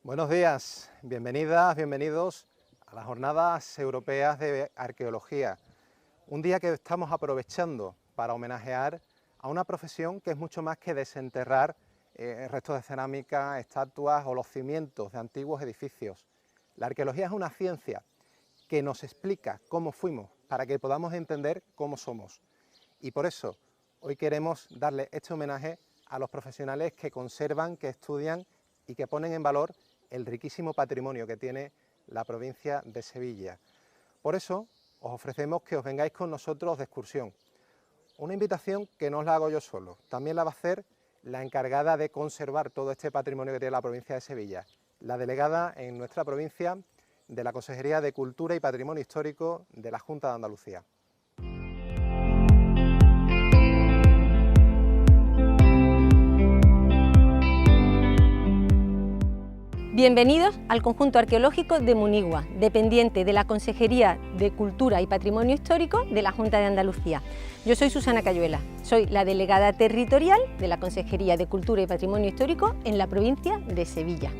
Buenos días, bienvenidas, bienvenidos a las Jornadas Europeas de Arqueología. Un día que estamos aprovechando para homenajear a una profesión que es mucho más que desenterrar restos de cerámica, estatuas o los cimientos de antiguos edificios. La arqueología es una ciencia que nos explica cómo fuimos para que podamos entender cómo somos. Y por eso hoy queremos darle este homenaje a los profesionales que conservan, que estudian y que ponen en valor el riquísimo patrimonio que tiene la provincia de Sevilla. Por eso os ofrecemos que os vengáis con nosotros de excursión. Una invitación que no os la hago yo solo, también la va a hacer la encargada de conservar todo este patrimonio que tiene la provincia de Sevilla, la delegada en nuestra provincia de la Consejería de Cultura y Patrimonio Histórico de la Junta de Andalucía. Bienvenidos al conjunto arqueológico de Munigua, dependiente de la Consejería de Cultura y Patrimonio Histórico de la Junta de Andalucía. Yo soy Susana Cayuela, soy la delegada territorial de la Consejería de Cultura y Patrimonio Histórico en la provincia de Sevilla.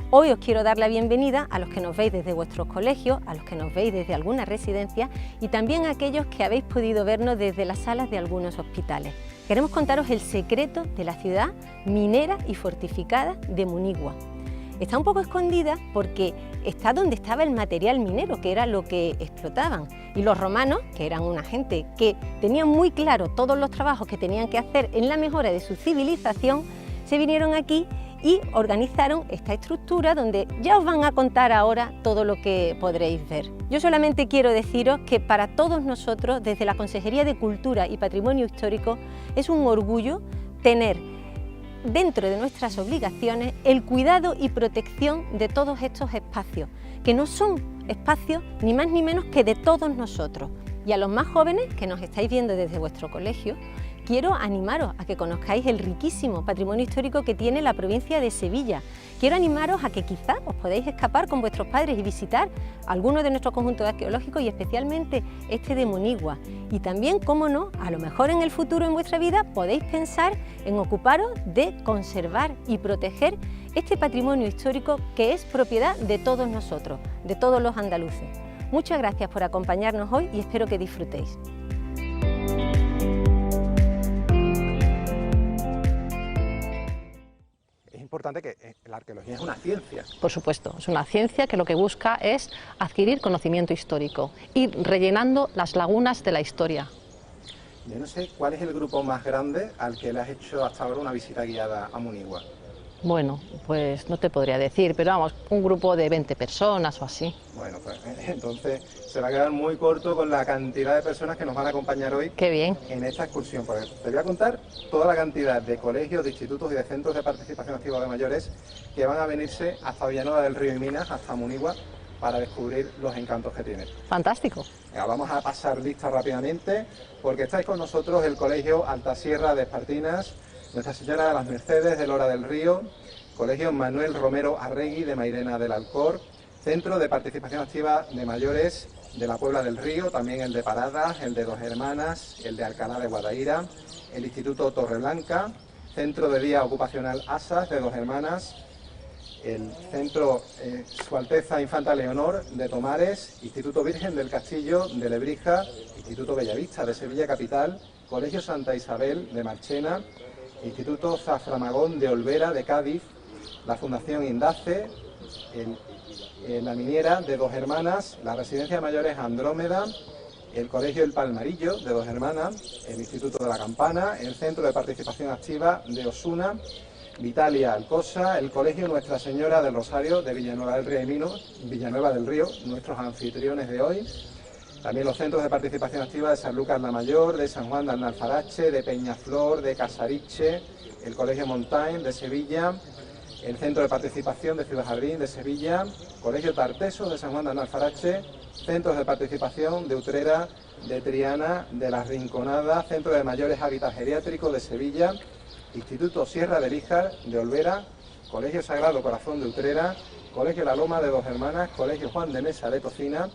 Hoy os quiero dar la bienvenida a los que nos veis desde vuestros colegios, a los que nos veis desde alguna residencia y también a aquellos que habéis podido vernos desde las salas de algunos hospitales. Queremos contaros el secreto de la ciudad minera y fortificada de Munigua. Está un poco escondida porque está donde estaba el material minero, que era lo que explotaban. Y los romanos, que eran una gente que tenían muy claro todos los trabajos que tenían que hacer en la mejora de su civilización, se vinieron aquí y organizaron esta estructura donde ya os van a contar ahora todo lo que podréis ver. Yo solamente quiero deciros que para todos nosotros, desde la Consejería de Cultura y Patrimonio Histórico, es un orgullo tener dentro de nuestras obligaciones el cuidado y protección de todos estos espacios, que no son espacios ni más ni menos que de todos nosotros. Y a los más jóvenes que nos estáis viendo desde vuestro colegio, quiero animaros a que conozcáis el riquísimo patrimonio histórico que tiene la provincia de Sevilla. Quiero animaros a que quizás os podáis escapar con vuestros padres y visitar algunos de nuestros conjuntos arqueológicos y especialmente este de Munigua. Y también, cómo no, a lo mejor en el futuro en vuestra vida podéis pensar en ocuparos de conservar y proteger este patrimonio histórico que es propiedad de todos nosotros, de todos los andaluces. Muchas gracias por acompañarnos hoy y espero que disfrutéis. Es importante que la arqueología es una ciencia. Por supuesto, es una ciencia que lo que busca es adquirir conocimiento histórico, ir rellenando las lagunas de la historia. Yo no sé cuál es el grupo más grande al que le has hecho hasta ahora una visita guiada a Munigua. Bueno, pues no te podría decir, pero vamos, un grupo de 20 personas o así. Bueno, pues entonces se va a quedar muy corto con la cantidad de personas que nos van a acompañar hoy. Qué bien. En esta excursión. Porque te voy a contar toda la cantidad de colegios, de institutos y de centros de participación activa de mayores que van a venirse hasta Villanueva del Río y Minas, hasta Munigua, para descubrir los encantos que tiene. Fantástico. Venga, vamos a pasar lista rápidamente, porque estáis con nosotros el Colegio Altasierra de Espartinas, Nuestra Señora de las Mercedes de Lora del Río, Colegio Manuel Romero Arregui de Mairena del Alcor, Centro de Participación Activa de Mayores de la Puebla del Río, también el de Paradas, el de Dos Hermanas, el de Alcalá de Guadaira, el Instituto Torreblanca, Centro de Día Ocupacional ASAS de Dos Hermanas, el Centro Su Alteza Infanta Leonor de Tomares, Instituto Virgen del Castillo de Lebrija, Instituto Bellavista de Sevilla Capital, Colegio Santa Isabel de Marchena, Instituto Zaframagón de Olvera de Cádiz, la Fundación Indace, la Miniera de Dos Hermanas, la Residencia de Mayores Andrómeda, el Colegio El Palmarillo de Dos Hermanas, el Instituto de la Campana, el Centro de Participación Activa de Osuna, Vitalia Alcosa, el Colegio Nuestra Señora del Rosario de Villanueva del Río, nuestros anfitriones de hoy. También los centros de participación activa de San Lucas la Mayor, de San Juan de Alnalfarache, de Peñaflor, de Casariche, el Colegio Montaigne de Sevilla, el Centro de Participación de Ciudad Jardín de Sevilla, Colegio Tarteso de San Juan de Alnalfarache, Centros de Participación de Utrera, de Triana, de La Rinconada, Centro de Mayores Hábitat Geriátrico de Sevilla, Instituto Sierra de Líjar de Olvera, Colegio Sagrado Corazón de Utrera, Colegio La Loma de Dos Hermanas, Colegio Juan de Mesa de Tocina,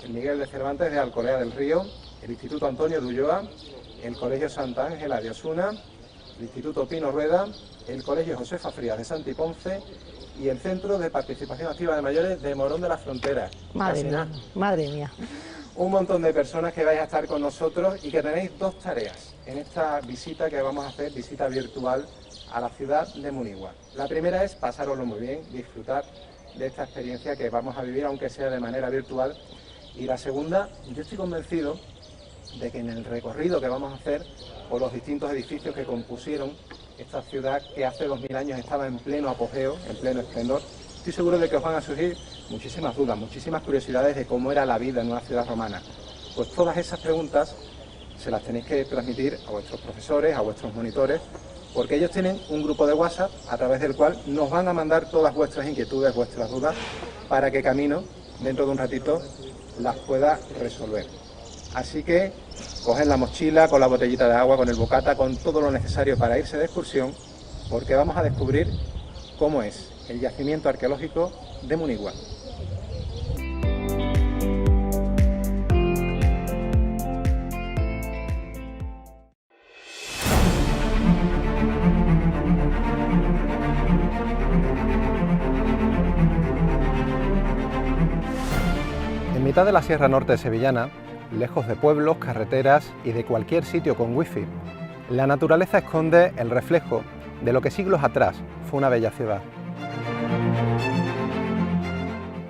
el Miguel de Cervantes de Alcolea del Río, el Instituto Antonio de Ulloa, el Colegio Santa Ángela de Osuna, el Instituto Pino Rueda, el Colegio Josefa Frías de Santiponce y el Centro de Participación Activa de Mayores de Morón de la Frontera. Madre mía, madre mía. Un montón de personas que vais a estar con nosotros y que tenéis dos tareas en esta visita que vamos a hacer, visita virtual a la ciudad de Munigua. La primera es pasároslo muy bien, disfrutar de esta experiencia que vamos a vivir, aunque sea de manera virtual. Y la segunda, yo estoy convencido de que en el recorrido que vamos a hacer por los distintos edificios que compusieron esta ciudad que hace 2000 años estaba en pleno apogeo, en pleno esplendor, estoy seguro de que os van a surgir muchísimas dudas, muchísimas curiosidades de cómo era la vida en una ciudad romana. Pues todas esas preguntas se las tenéis que transmitir a vuestros profesores, a vuestros monitores, porque ellos tienen un grupo de WhatsApp a través del cual nos van a mandar todas vuestras inquietudes, vuestras dudas, para que Camino, dentro de un ratito, las pueda resolver. Así que cogen la mochila con la botellita de agua, con el bocata, con todo lo necesario para irse de excursión, porque vamos a descubrir cómo es el yacimiento arqueológico de Munigua. En mitad de la Sierra Norte sevillana, lejos de pueblos, carreteras y de cualquier sitio con wifi, la naturaleza esconde el reflejo de lo que siglos atrás fue una bella ciudad.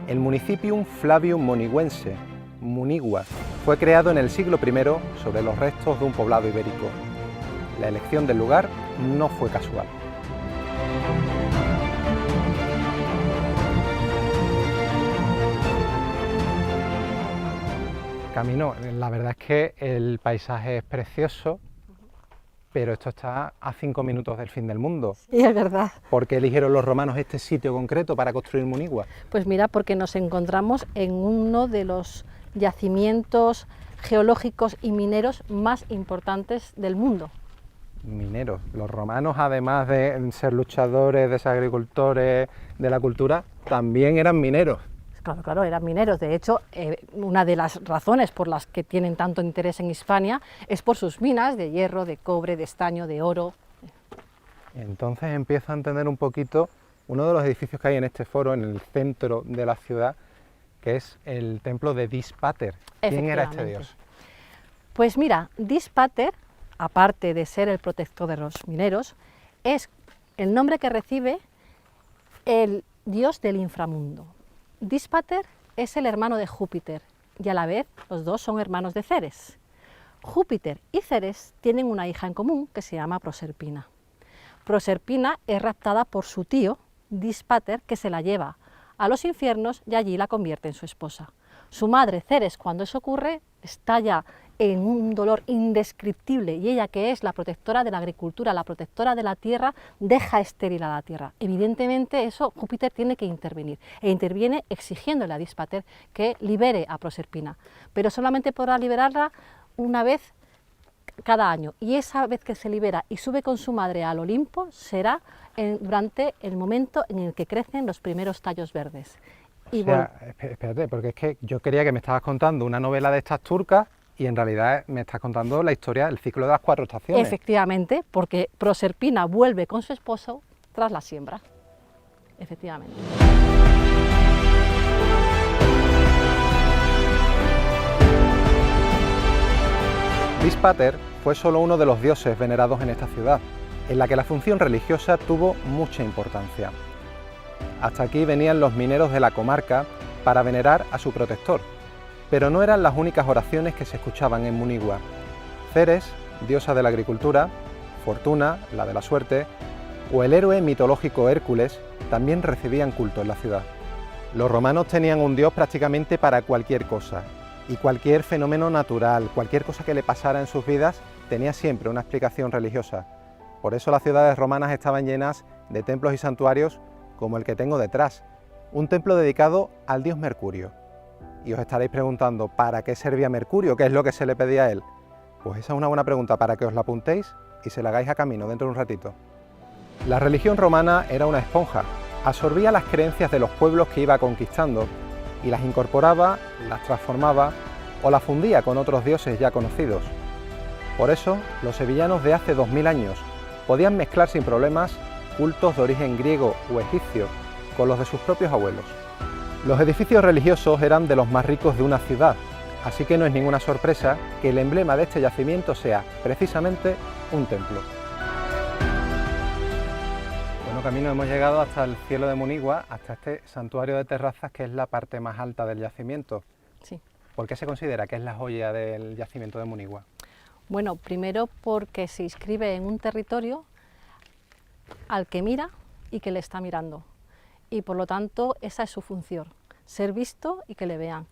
El Municipium Flavium Moniguense, Munigua, fue creado en el siglo I sobre los restos de un poblado ibérico. La elección del lugar no fue casual. Camino, la verdad es que el paisaje es precioso, pero esto está a 5 minutos del fin del mundo. Sí, es verdad. ¿Por qué eligieron los romanos este sitio concreto para construir Munigua? Pues mira, porque nos encontramos en uno de los yacimientos geológicos y mineros más importantes del mundo. Mineros. Los romanos, además de ser luchadores, de ser agricultores, de la cultura, también eran mineros. Claro, eran mineros. De hecho, una de las razones por las que tienen tanto interés en Hispania es por sus minas de hierro, de cobre, de estaño, de oro. Entonces empiezo a entender un poquito uno de los edificios que hay en este foro, en el centro de la ciudad, que es el templo de Dis Pater. ¿Quién era este dios? Pues mira, Dis Pater, aparte de ser el protector de los mineros, es el nombre que recibe el dios del inframundo. Dis Pater es el hermano de Júpiter y a la vez los dos son hermanos de Ceres. Júpiter y Ceres tienen una hija en común que se llama Proserpina. Proserpina es raptada por su tío, Dis Pater, que se la lleva a los infiernos y allí la convierte en su esposa. Su madre, Ceres, cuando eso ocurre, estalla en un dolor indescriptible y ella, que es la protectora de la agricultura, la protectora de la tierra, deja estéril a la tierra. Evidentemente eso Júpiter tiene que intervenir e interviene exigiéndole a Dis Pater que libere a Proserpina, pero solamente podrá liberarla una vez cada año, y esa vez que se libera y sube con su madre al Olimpo será durante el momento en el que crecen los primeros tallos verdes. O sea, espérate, porque es que yo creía que me estabas contando una novela de estas turcas y en realidad me estás contando la historia del ciclo de las 4 estaciones. Efectivamente, porque Proserpina vuelve con su esposo tras la siembra. Efectivamente. Dis Pater fue solo uno de los dioses venerados en esta ciudad, en la que la función religiosa tuvo mucha importancia. Hasta aquí venían los mineros de la comarca para venerar a su protector, pero no eran las únicas oraciones que se escuchaban en Munigua. Ceres, diosa de la agricultura, Fortuna, la de la suerte, o el héroe mitológico Hércules también recibían culto en la ciudad. Los romanos tenían un dios prácticamente para cualquier cosa, y cualquier fenómeno natural, cualquier cosa que le pasara en sus vidas, tenía siempre una explicación religiosa. Por eso las ciudades romanas estaban llenas de templos y santuarios como el que tengo detrás, un templo dedicado al dios Mercurio. Y os estaréis preguntando, ¿para qué servía Mercurio? ¿Qué es lo que se le pedía a él? Pues esa es una buena pregunta para que os la apuntéis y se la hagáis a Camino dentro de un ratito. La religión romana era una esponja, absorbía las creencias de los pueblos que iba conquistando y las incorporaba, las transformaba o las fundía con otros dioses ya conocidos. Por eso, los sevillanos de hace 2000 años podían mezclar sin problemas cultos de origen griego o egipcio con los de sus propios abuelos. Los edificios religiosos eran de los más ricos de una ciudad, así que no es ninguna sorpresa que el emblema de este yacimiento sea precisamente un templo. Bueno, camino hemos llegado hasta el cielo de Munigua, hasta este santuario de terrazas que es la parte más alta del yacimiento. Sí. ¿Por qué se considera que es la joya del yacimiento de Munigua? Bueno, primero porque se inscribe en un territorio al que mira y que le está mirando. Y por lo tanto esa es su función, ser visto y que le vean.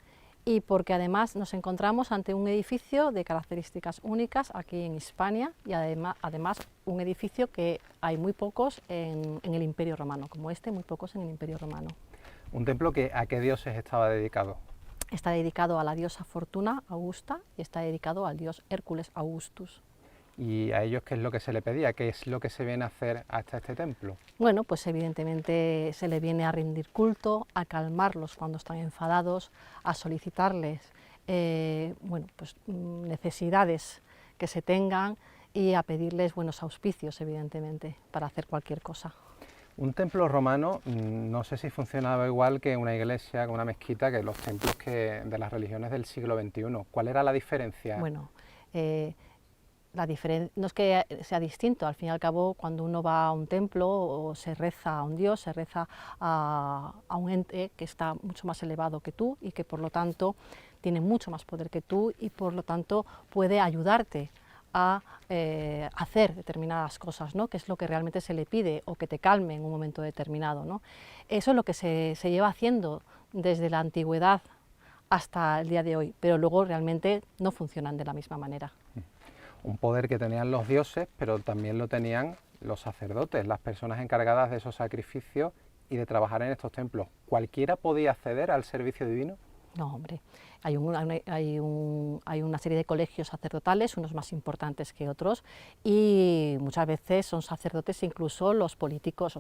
Y porque además nos encontramos ante un edificio de características únicas aquí en Hispania y además un edificio que hay muy pocos en el Imperio Romano, como este, muy pocos en el Imperio Romano. Un templo que ¿a qué dioses estaba dedicado? Está dedicado a la diosa Fortuna Augusta y está dedicado al dios Hércules Augustus. ¿Y a ellos qué es lo que se le pedía? ¿Qué es lo que se viene a hacer hasta este templo? Bueno, pues evidentemente se le viene a rendir culto, a calmarlos cuando están enfadados, a solicitarles necesidades que se tengan y a pedirles buenos auspicios, evidentemente, para hacer cualquier cosa. Un templo romano no sé si funcionaba igual que una iglesia, que una mezquita, que los templos de las religiones del siglo XXI. ¿Cuál era la diferencia? Bueno, no es que sea distinto, al fin y al cabo cuando uno va a un templo o se reza a un dios, se reza a un ente que está mucho más elevado que tú y que por lo tanto tiene mucho más poder que tú y por lo tanto puede ayudarte a hacer determinadas cosas, ¿no? Que es lo que realmente se le pide o que te calme en un momento determinado, ¿no? Eso es lo que se lleva haciendo desde la antigüedad hasta el día de hoy, pero luego realmente no funcionan de la misma manera. Un poder que tenían los dioses, pero también lo tenían los sacerdotes, las personas encargadas de esos sacrificios y de trabajar en estos templos. ¿Cualquiera podía acceder al servicio divino? No, hombre, hay una serie de colegios sacerdotales, unos más importantes que otros, y muchas veces son sacerdotes incluso los políticos,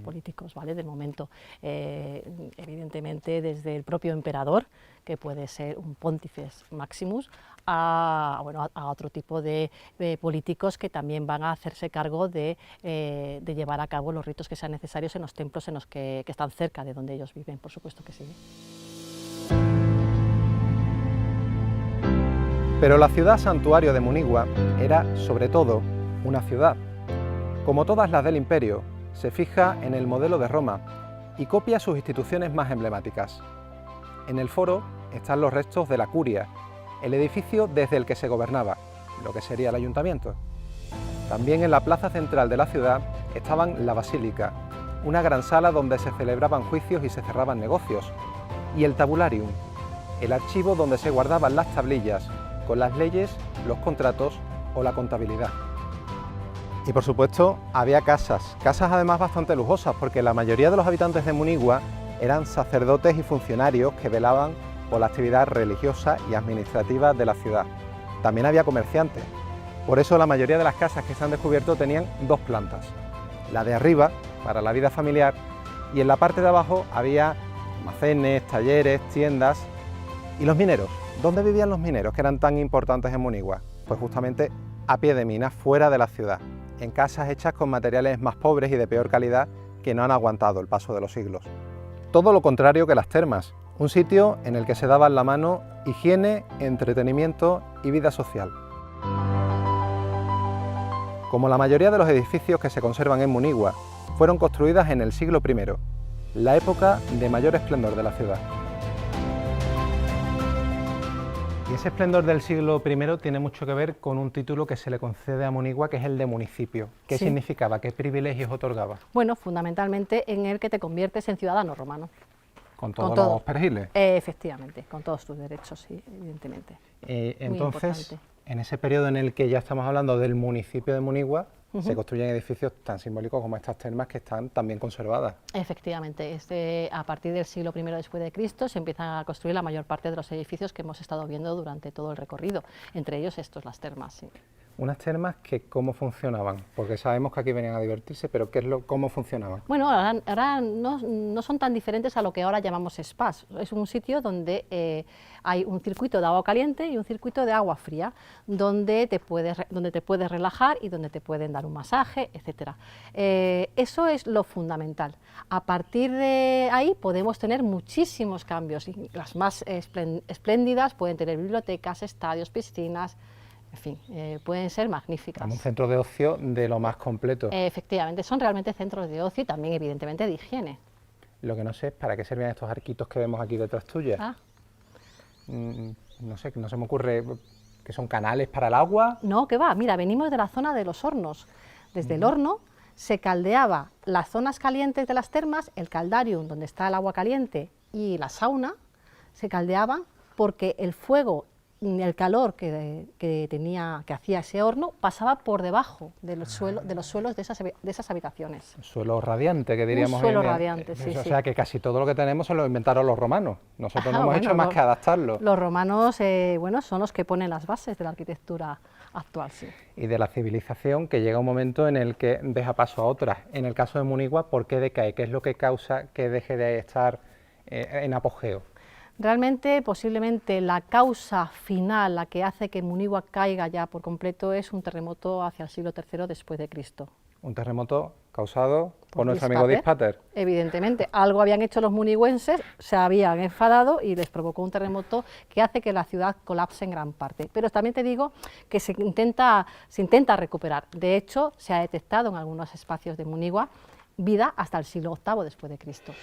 políticos, ¿vale?, del momento. Evidentemente desde el propio emperador, que puede ser un Pontifex Maximus, a otro tipo de políticos que también van a hacerse cargo de llevar a cabo los ritos que sean necesarios en los templos en los que están cerca de donde ellos viven, por supuesto que sí. Pero la ciudad santuario de Munigua era, sobre todo, una ciudad. Como todas las del imperio, se fija en el modelo de Roma y copia sus instituciones más emblemáticas. En el foro están los restos de la curia, el edificio desde el que se gobernaba, lo que sería el ayuntamiento. También en la plaza central de la ciudad estaban la basílica, una gran sala donde se celebraban juicios y se cerraban negocios, y el tabularium, el archivo donde se guardaban las tablillas, con las leyes, los contratos o la contabilidad. Y por supuesto había casas además bastante lujosas, porque la mayoría de los habitantes de Munigua eran sacerdotes y funcionarios que velaban por la actividad religiosa y administrativa de la ciudad. También había comerciantes, por eso la mayoría de las casas que se han descubierto tenían dos plantas, la de arriba para la vida familiar y en la parte de abajo había almacenes, talleres, tiendas. ¿Y los mineros? ¿Dónde vivían los mineros que eran tan importantes en Munigua? Pues justamente a pie de mina, fuera de la ciudad, en casas hechas con materiales más pobres y de peor calidad que no han aguantado el paso de los siglos. Todo lo contrario que las termas, un sitio en el que se daban la mano higiene, entretenimiento y vida social. Como la mayoría de los edificios que se conservan en Munigua, fueron construidas en el siglo I, la época de mayor esplendor de la ciudad. Y ese esplendor del siglo I tiene mucho que ver con un título que se le concede a Munigua, que es el de municipio. ¿Qué significaba? ¿Qué privilegios otorgaba? Bueno, fundamentalmente en el que te conviertes en ciudadano romano. ¿Con todos los pergiles? Efectivamente, con todos tus derechos, sí, evidentemente. Entonces, en ese periodo en el que ya estamos hablando del municipio de Munigua, se construyen edificios tan simbólicos como estas termas que están también conservadas. Efectivamente, a partir del siglo I después de Cristo se empiezan a construir la mayor parte de los edificios que hemos estado viendo durante todo el recorrido, entre ellos estos, las termas. Sí. Unas termas que ¿cómo funcionaban? Porque sabemos que aquí venían a divertirse, pero ¿cómo funcionaban? Bueno, ahora no son tan diferentes a lo que ahora llamamos spas. Es un sitio donde hay un circuito de agua caliente y un circuito de agua fría, donde te puedes relajar y donde te pueden dar un masaje, etc. Eso es lo fundamental. A partir de ahí podemos tener muchísimos cambios. Y las más espléndidas pueden tener bibliotecas, estadios, piscinas. En fin, pueden ser magníficas. Un centro de ocio de lo más completo. Efectivamente, son realmente centros de ocio y también, evidentemente, de higiene. Lo que no sé es para qué servían estos arquitos que vemos aquí detrás tuyas. Ah. No sé, no se me ocurre que son canales para el agua. No, que va, mira, venimos de la zona de los hornos. Desde el horno se caldeaba las zonas calientes de las termas, el caldarium, donde está el agua caliente, y la sauna, se caldeaban porque el fuego, el calor que hacía ese horno pasaba por debajo del suelo, de los suelos de esas habitaciones. Suelo radiante, que diríamos. Un suelo radiante, sí. O sea, que casi todo lo que tenemos se lo inventaron los romanos. Nosotros no hemos hecho más que adaptarlo. Los romanos, bueno, son los que ponen las bases de la arquitectura actual, sí. Y de la civilización, que llega un momento en el que deja paso a otras. En el caso de Munigua, ¿por qué decae? ¿Qué es lo que causa que deje de estar en apogeo? Realmente, posiblemente, la causa final, la que hace que Munigua caiga ya por completo, es un terremoto hacia el siglo III después de Cristo. Un terremoto causado por nuestro amigo Dispater. Evidentemente, algo habían hecho los muniguenses, se habían enfadado y les provocó un terremoto que hace que la ciudad colapse en gran parte. Pero también te digo que se intenta recuperar. De hecho, se ha detectado en algunos espacios de Munigua vida hasta el siglo VIII después de Cristo.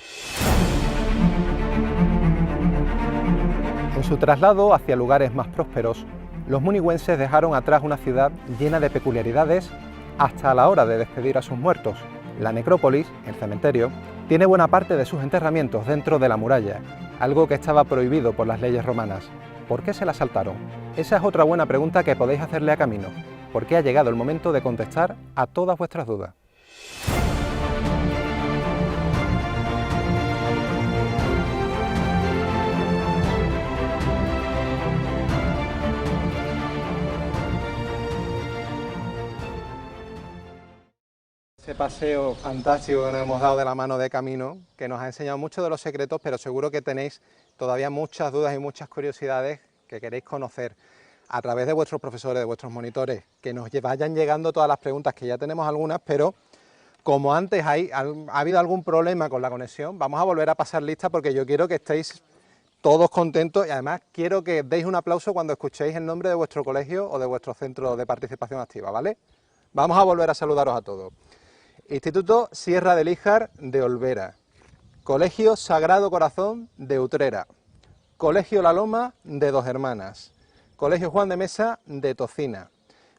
En su traslado hacia lugares más prósperos, los munigüenses dejaron atrás una ciudad llena de peculiaridades hasta la hora de despedir a sus muertos. La necrópolis, el cementerio, tiene buena parte de sus enterramientos dentro de la muralla, algo que estaba prohibido por las leyes romanas. ¿Por qué se la saltaron? Esa es otra buena pregunta que podéis hacerle a Camino, porque ha llegado el momento de contestar a todas vuestras dudas. Ese paseo fantástico que nos hemos dado de la mano de Camino, que nos ha enseñado mucho de los secretos, pero seguro que tenéis todavía muchas dudas y muchas curiosidades que queréis conocer a través de vuestros profesores, de vuestros monitores, que nos vayan llegando todas las preguntas, que ya tenemos algunas, pero como antes ha habido algún problema con la conexión, vamos a volver a pasar lista porque yo quiero que estéis todos contentos y además quiero que deis un aplauso cuando escuchéis el nombre de vuestro colegio o de vuestro centro de participación activa, ¿vale? Vamos a volver a saludaros a todos. Instituto Sierra de Líjar de Olvera, Colegio Sagrado Corazón de Utrera, Colegio La Loma de Dos Hermanas, Colegio Juan de Mesa de Tocina,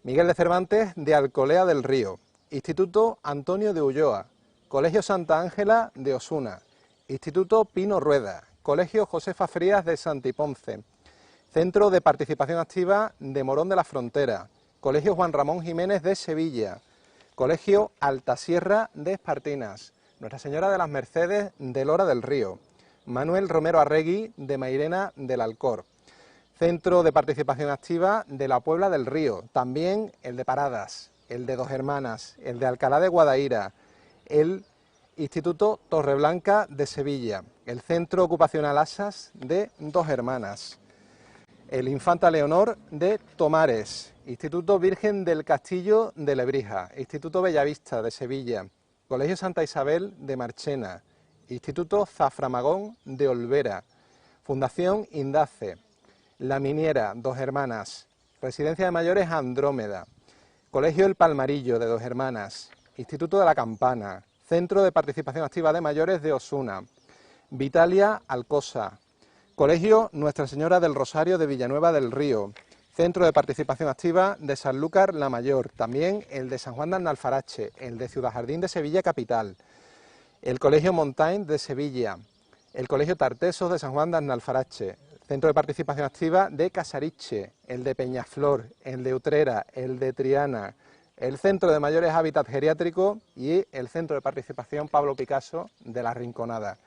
Miguel de Cervantes de Alcolea del Río, Instituto Antonio de Ulloa, Colegio Santa Ángela de Osuna, Instituto Pino Rueda, Colegio Josefa Frías de Santiponce, Centro de Participación Activa de Morón de la Frontera, Colegio Juan Ramón Jiménez de Sevilla, Colegio Altasierra de Espartinas, Nuestra Señora de las Mercedes de Lora del Río, Manuel Romero Arregui de Mairena del Alcor, Centro de Participación Activa de la Puebla del Río, también el de Paradas, el de Dos Hermanas, el de Alcalá de Guadaira, el Instituto Torreblanca de Sevilla, el Centro Ocupacional Asas de Dos Hermanas, el Infanta Leonor de Tomares, Instituto Virgen del Castillo de Lebrija, Instituto Bellavista de Sevilla, Colegio Santa Isabel de Marchena, Instituto Zaframagón de Olvera, Fundación Indace, La Miniera, Dos Hermanas, Residencia de Mayores Andrómeda, Colegio El Palmarillo de Dos Hermanas, Instituto de la Campana, Centro de Participación Activa de Mayores de Osuna, Vitalia Alcosa, Colegio Nuestra Señora del Rosario de Villanueva del Río, Centro de Participación Activa de Sanlúcar la Mayor, también el de San Juan de Alnalfarache, el de Ciudad Jardín de Sevilla Capital, el Colegio Montaigne de Sevilla, el Colegio Tartesos de San Juan de Alnalfarache, Centro de Participación Activa de Casariche, el de Peñaflor, el de Utrera, el de Triana, el Centro de Mayores Hábitat Geriátrico y el Centro de Participación Pablo Picasso de La Rinconada.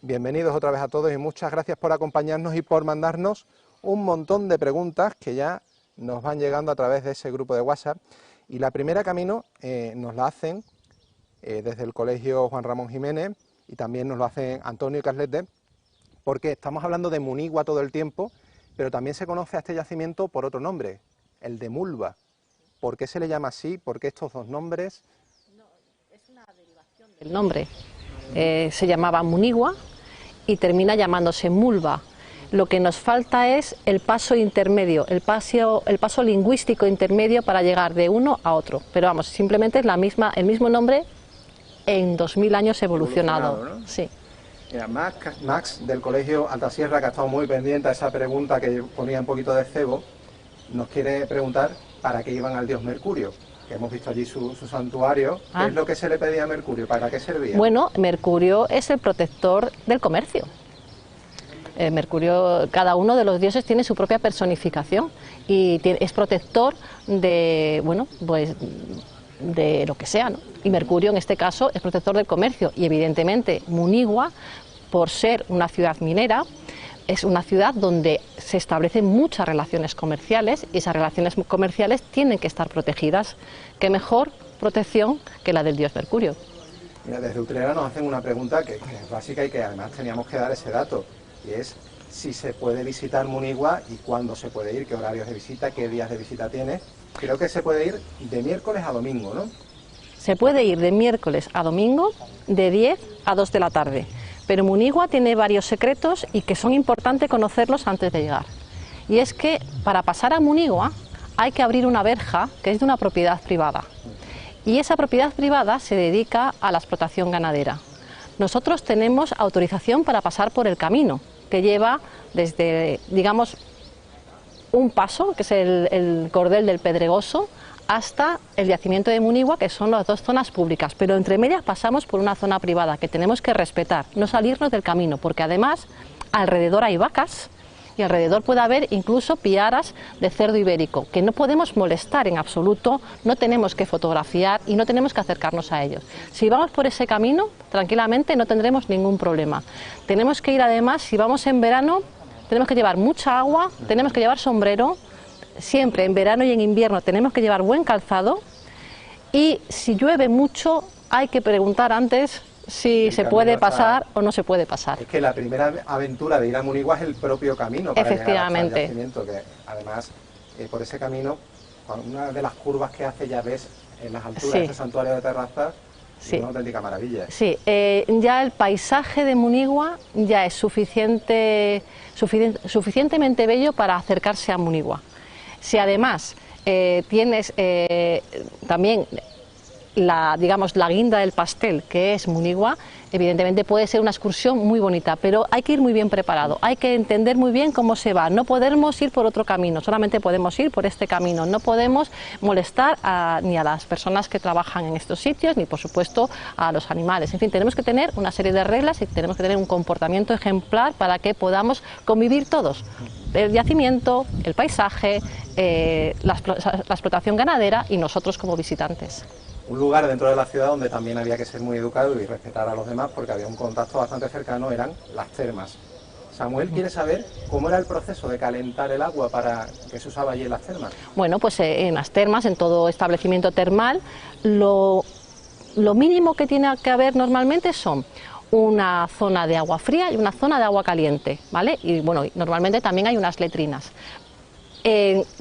Bienvenidos otra vez a todos y muchas gracias por acompañarnos y por mandarnos un montón de preguntas que ya nos van llegando a través de ese grupo de WhatsApp. Y la primera, Camino, nos la hacen desde el Colegio Juan Ramón Jiménez, y también nos lo hacen Antonio y Carlete, porque estamos hablando de Munigua todo el tiempo, pero también se conoce a este yacimiento por otro nombre, el de Mulva. ¿Por qué se le llama así? ¿Por qué estos dos nombres? No, es una derivación del nombre. Se llamaba Munigua y termina llamándose Mulva. Lo que nos falta es el paso intermedio, el paso lingüístico intermedio para llegar de uno a otro. Pero vamos, simplemente es el mismo nombre en 2000 años evolucionado. ¿No? Sí. Mira, Max del Colegio Altasierra, que ha estado muy pendiente a esa pregunta que ponía un poquito de cebo, nos quiere preguntar para qué iban al dios Mercurio, que hemos visto allí su santuario. ¿Qué es lo que se le pedía a Mercurio? ¿Para qué servía? Bueno, Mercurio es el protector del comercio. Mercurio, cada uno de los dioses tiene su propia personificación y es protector de, bueno, pues de lo que sea, ¿no? Y Mercurio en este caso es protector del comercio, y evidentemente Munigua, por ser una ciudad minera, es una ciudad donde se establecen muchas relaciones comerciales, y esas relaciones comerciales tienen que estar protegidas. ¿Qué mejor protección que la del dios Mercurio? Mira, desde Utrera nos hacen una pregunta que es básica y que además teníamos que dar ese dato, y es si se puede visitar Munigua y cuándo se puede ir, qué horarios de visita, qué días de visita tiene. Creo que se puede ir de miércoles a domingo, ¿no? Se puede ir de miércoles a domingo de 10 a 2 de la tarde, pero Munigua tiene varios secretos y que son importantes conocerlos antes de llegar. Y es que para pasar a Munigua hay que abrir una verja que es de una propiedad privada, y esa propiedad privada se dedica a la explotación ganadera. Nosotros tenemos autorización para pasar por el camino, que lleva desde, digamos, un paso, que es el Cordel del Pedregoso, hasta el yacimiento de Munigua, que son las dos zonas públicas, pero entre medias pasamos por una zona privada que tenemos que respetar, no salirnos del camino, porque además alrededor hay vacas y alrededor puede haber incluso piaras de cerdo ibérico, que no podemos molestar en absoluto, no tenemos que fotografiar y no tenemos que acercarnos a ellos. Si vamos por ese camino, tranquilamente no tendremos ningún problema. Tenemos que ir además, si vamos en verano, tenemos que llevar mucha agua, tenemos que llevar sombrero, siempre en verano y en invierno tenemos que llevar buen calzado, y si llueve mucho hay que preguntar antes si se puede pasar o no se puede pasar. Es que la primera aventura de ir a Munigua es el propio camino para Efectivamente. llegar hasta el yacimiento, que además por ese camino, una de las curvas que hace ya ves en las alturas de ese santuario de terrazas, es una auténtica maravilla. Sí, ya el paisaje de Munigua ya es suficientemente bello para acercarse a Munigua. Si además tienes también la guinda del pastel, que es Munigua, evidentemente puede ser una excursión muy bonita, pero hay que ir muy bien preparado, hay que entender muy bien cómo se va, no podemos ir por otro camino, solamente podemos ir por este camino, no podemos molestar ni a las personas que trabajan en estos sitios, ni por supuesto a los animales. En fin, tenemos que tener una serie de reglas y tenemos que tener un comportamiento ejemplar para que podamos convivir todos. El yacimiento, el paisaje, la explotación ganadera y nosotros como visitantes. Un lugar dentro de la ciudad donde también había que ser muy educado y respetar a los demás, porque había un contacto bastante cercano, eran las termas. Samuel quiere saber cómo era el proceso de calentar el agua para que se usaba allí en las termas. Bueno, pues en las termas, en todo establecimiento termal, lo mínimo que tiene que haber normalmente son una zona de agua fría y una zona de agua caliente, ¿vale? Y bueno, normalmente también hay unas letrinas.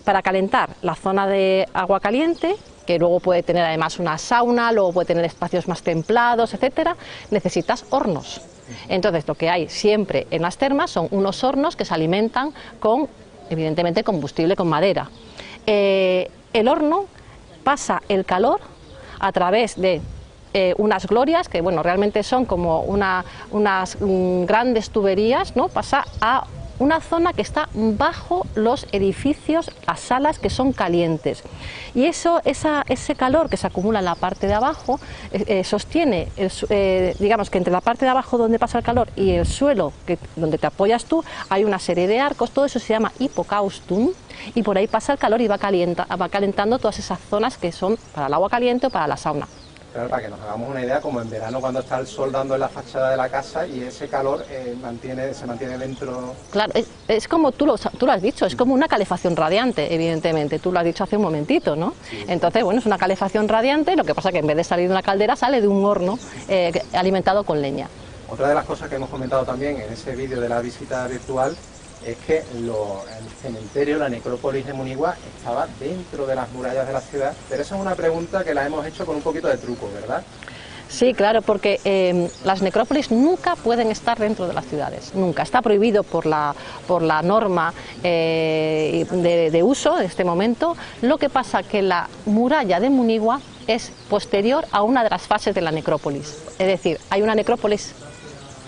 Para calentar la zona de agua caliente, que luego puede tener además una sauna, luego puede tener espacios más templados, etcétera, necesitas hornos. Entonces, lo que hay siempre en las termas son unos hornos que se alimentan con, evidentemente, combustible con madera. El horno pasa el calor a través de unas glorias, que bueno, realmente son como unas grandes tuberías, ¿no? Pasa a una zona que está bajo los edificios, las salas que son calientes, y ese calor que se acumula en la parte de abajo sostiene, digamos que entre la parte de abajo donde pasa el calor y el suelo donde te apoyas tú, hay una serie de arcos, todo eso se llama hipocaustum, y por ahí pasa el calor y va calentando todas esas zonas que son para el agua caliente o para la sauna. Claro, para que nos hagamos una idea, como en verano cuando está el sol dando en la fachada de la casa y ese calor se mantiene dentro. Claro, es como tú lo has dicho, es como una calefacción radiante, evidentemente, tú lo has dicho hace un momentito, ¿no? Sí. Entonces, bueno, es una calefacción radiante, lo que pasa es que en vez de salir de una caldera sale de un horno alimentado con leña. Otra de las cosas que hemos comentado también en ese vídeo de la visita virtual es que el cementerio, la necrópolis de Munigua, estaba dentro de las murallas de la ciudad, pero esa es una pregunta que la hemos hecho con un poquito de truco, ¿verdad? Sí, claro, porque las necrópolis nunca pueden estar dentro de las ciudades, nunca. Está prohibido por la norma de uso en este momento. Lo que pasa que la muralla de Munigua es posterior a una de las fases de la necrópolis. Es decir, hay una necrópolis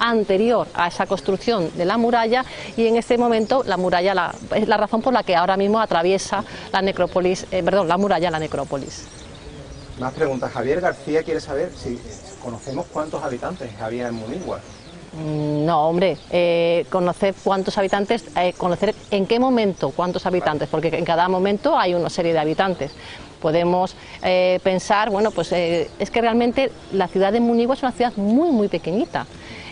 anterior a esa construcción de la muralla y en este momento la muralla es la razón por la que ahora mismo atraviesa la necrópolis, la muralla la necrópolis. Más preguntas. Javier García quiere saber si conocemos cuántos habitantes había en Munigua. No, hombre, conocer cuántos habitantes, conocer en qué momento cuántos habitantes, porque en cada momento hay una serie de habitantes. Podemos pensar, bueno, pues es que realmente la ciudad de Munigua es una ciudad muy pequeñita.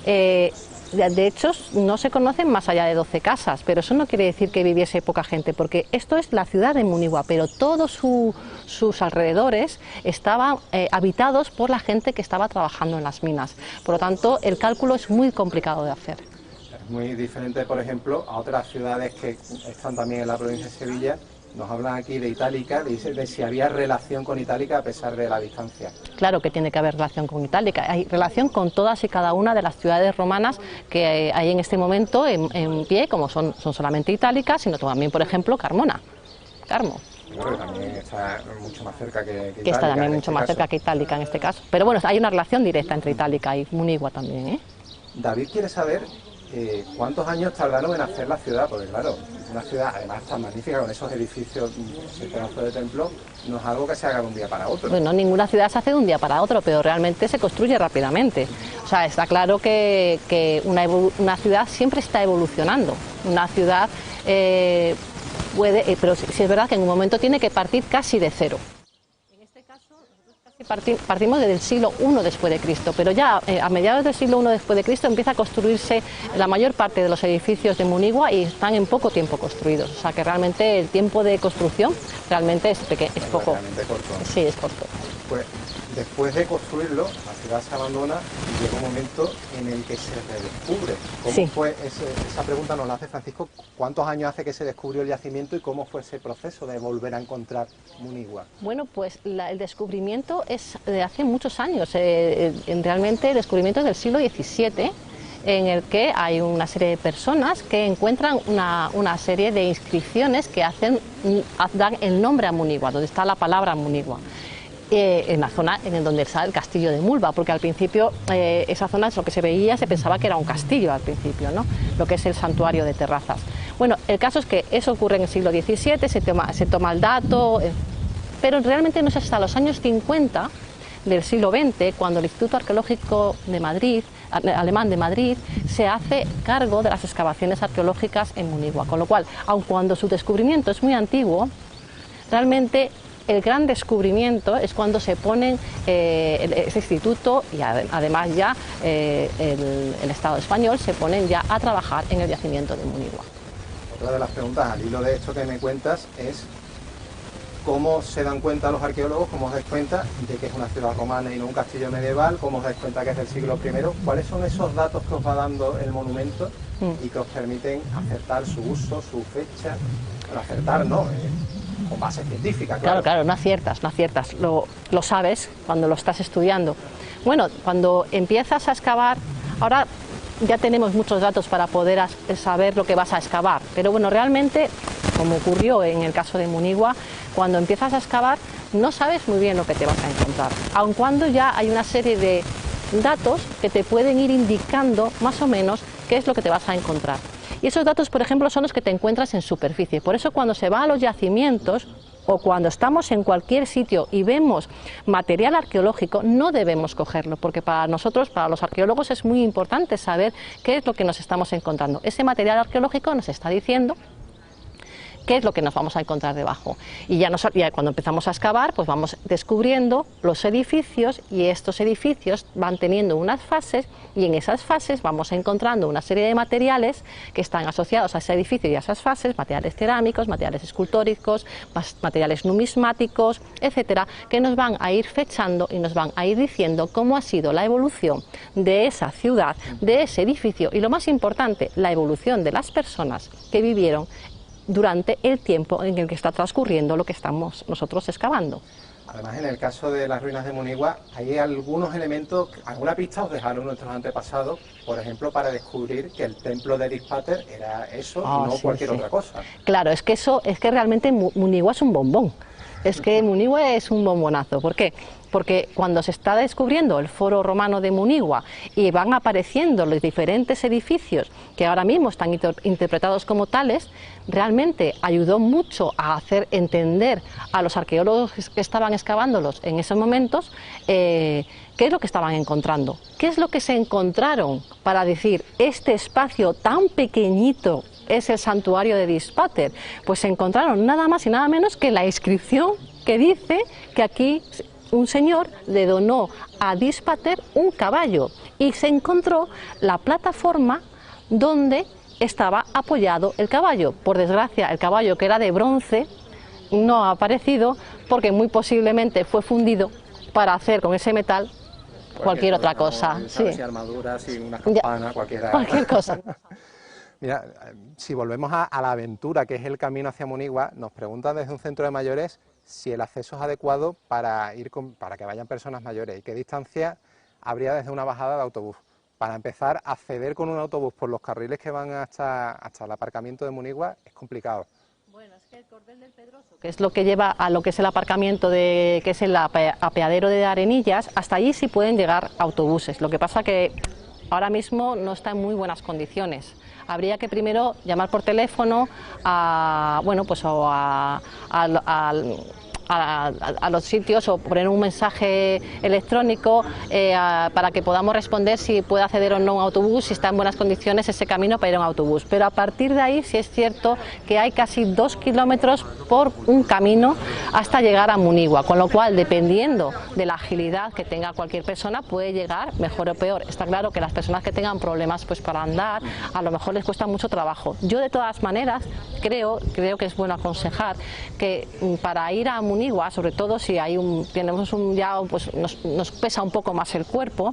De hecho, no se conocen más allá de 12 casas, pero eso no quiere decir que viviese poca gente, porque esto es la ciudad de Munigua, pero todos sus alrededores estaban habitados por la gente que estaba trabajando en las minas. Por lo tanto, el cálculo es muy complicado de hacer. Es muy diferente, por ejemplo, a otras ciudades que están también en la provincia de Sevilla. Nos hablan aquí de Itálica, de si había relación con Itálica a pesar de la distancia. Claro que tiene que haber relación con Itálica, hay relación con todas y cada una de las ciudades romanas que hay en este momento en pie, como son solamente Itálica, sino también, por ejemplo, Carmona, Carmo. Claro, que también está mucho más cerca que Itálica. Que está también mucho más cerca que Itálica en este caso. Pero bueno, hay una relación directa entre Itálica y Munigua también, ¿eh? David quiere saber cuántos años tardaron en hacer la ciudad, porque claro, una ciudad además tan magnífica con esos edificios, ese pedazo de templo, no es algo que se haga de un día para otro. Bueno, ninguna ciudad se hace de un día para otro, pero realmente se construye rápidamente. O sea, está claro que una ciudad siempre está evolucionando. Una ciudad puede, pero sí es verdad que en un momento tiene que partir casi de cero. En este caso, nosotros partimos desde el siglo I después de Cristo, pero ya a mediados del siglo I después de Cristo empieza a construirse la mayor parte de los edificios de Munigua y están en poco tiempo construidos. O sea que realmente el tiempo de construcción realmente es poco. Realmente corto. Sí, es corto. Pues después de construirlo, la ciudad se abandona y llega un momento en el que se redescubre. ¿Cómo Sí. fue esa pregunta nos la hace Francisco? ¿Cuántos años hace que se descubrió el yacimiento y cómo fue ese proceso de volver a encontrar Munigua? Bueno, pues el descubrimiento es de hace muchos años. Realmente el descubrimiento es del siglo XVII, en el que hay una serie de personas que encuentran una serie de inscripciones que dan el nombre a Munigua, donde está la palabra Munigua. En la zona en donde está el castillo de Mulva, porque al principio esa zona es lo que se veía, se pensaba que era un castillo al principio, ¿no? Lo que es el santuario de Terrazas. Bueno, el caso es que eso ocurre en el siglo XVII, se toma el dato, pero realmente no es hasta los años 50 del siglo XX cuando el Instituto Arqueológico de Madrid, alemán de Madrid, se hace cargo de las excavaciones arqueológicas en Munigua, con lo cual, aun cuando su descubrimiento es muy antiguo, realmente el gran descubrimiento es cuando se ponen ese instituto y además ya el Estado español se ponen ya a trabajar en el yacimiento de Munigua. Otra de las preguntas al hilo de esto que me cuentas es cómo se dan cuenta los arqueólogos, cómo os dais cuenta de que es una ciudad romana y no un castillo medieval, cómo os dais cuenta que es del siglo I, cuáles son esos datos que os va dando el monumento y que os permiten acertar su uso, su fecha, pero acertar no, con base científica, claro. Claro, no aciertas, lo sabes cuando lo estás estudiando. Bueno, cuando empiezas a excavar, ahora ya tenemos muchos datos para poder saber lo que vas a excavar, pero bueno, realmente, como ocurrió en el caso de Munigua, cuando empiezas a excavar no sabes muy bien lo que te vas a encontrar, aun cuando ya hay una serie de datos que te pueden ir indicando más o menos qué es lo que te vas a encontrar. Y esos datos, por ejemplo, son los que te encuentras en superficie. Por eso cuando se va a los yacimientos o cuando estamos en cualquier sitio y vemos material arqueológico, no debemos cogerlo, porque para nosotros, para los arqueólogos, es muy importante saber qué es lo que nos estamos encontrando. Ese material arqueológico nos está diciendo ¿qué es lo que nos vamos a encontrar debajo? Y ya cuando empezamos a excavar, pues vamos descubriendo los edificios, y estos edificios van teniendo unas fases, y en esas fases vamos encontrando una serie de materiales que están asociados a ese edificio y a esas fases, materiales cerámicos, materiales escultóricos, materiales numismáticos, etcétera, que nos van a ir fechando y nos van a ir diciendo cómo ha sido la evolución de esa ciudad, de ese edificio, y lo más importante, la evolución de las personas que vivieron durante el tiempo en el que está transcurriendo lo que estamos nosotros excavando. Además, en el caso de las ruinas de Munigua, hay algunos elementos, alguna pista os dejaron nuestros antepasados, por ejemplo, para descubrir que el templo de Edith-Pater era eso y no cualquier otra cosa. Claro, es que realmente Munigua es un bombón. Es que Munigua es un bombonazo. ¿Por qué? Porque cuando se está descubriendo el foro romano de Munigua y van apareciendo los diferentes edificios que ahora mismo están interpretados como tales, realmente ayudó mucho a hacer entender a los arqueólogos que estaban excavándolos en esos momentos qué es lo que estaban encontrando, qué es lo que se encontraron para decir este espacio tan pequeñito es el santuario de Edith-Pater. Pues se encontraron nada más y nada menos que la inscripción que dice que aquí un señor le donó a Edith-Pater un caballo, y se encontró la plataforma donde estaba apoyado el caballo. Por desgracia, el caballo, que era de bronce, no ha aparecido, porque muy posiblemente fue fundido para hacer con ese metal cualquier otra cosa. Sí. Armaduras y una campana, cualquier cosa. Mira, si volvemos a la aventura, que es el camino hacia Munigua, nos preguntan desde un centro de mayores si el acceso es adecuado para que vayan personas mayores, y qué distancia habría desde una bajada de autobús. Para empezar, acceder con un autobús por los carriles que van hasta el aparcamiento de Munigua es complicado. Bueno, es que el Cordel del Pedroso, que es lo que lleva a lo que es el aparcamiento, que es el apeadero de Arenillas, hasta allí sí pueden llegar autobuses. Lo que pasa que ahora mismo no está en muy buenas condiciones. Habría que primero llamar por teléfono a los sitios, o poner un mensaje electrónico para que podamos responder si puede acceder o no a un autobús, si está en buenas condiciones ese camino para ir a un autobús. Pero a partir de ahí sí es cierto que hay casi 2 kilómetros por un camino hasta llegar a Munigua, con lo cual, dependiendo de la agilidad que tenga cualquier persona, puede llegar mejor o peor. Está claro que las personas que tengan problemas pues para andar, a lo mejor les cuesta mucho trabajo. Yo, de todas maneras, creo que es bueno aconsejar que para ir a Munigua, sobre todo si nos pesa un poco más el cuerpo,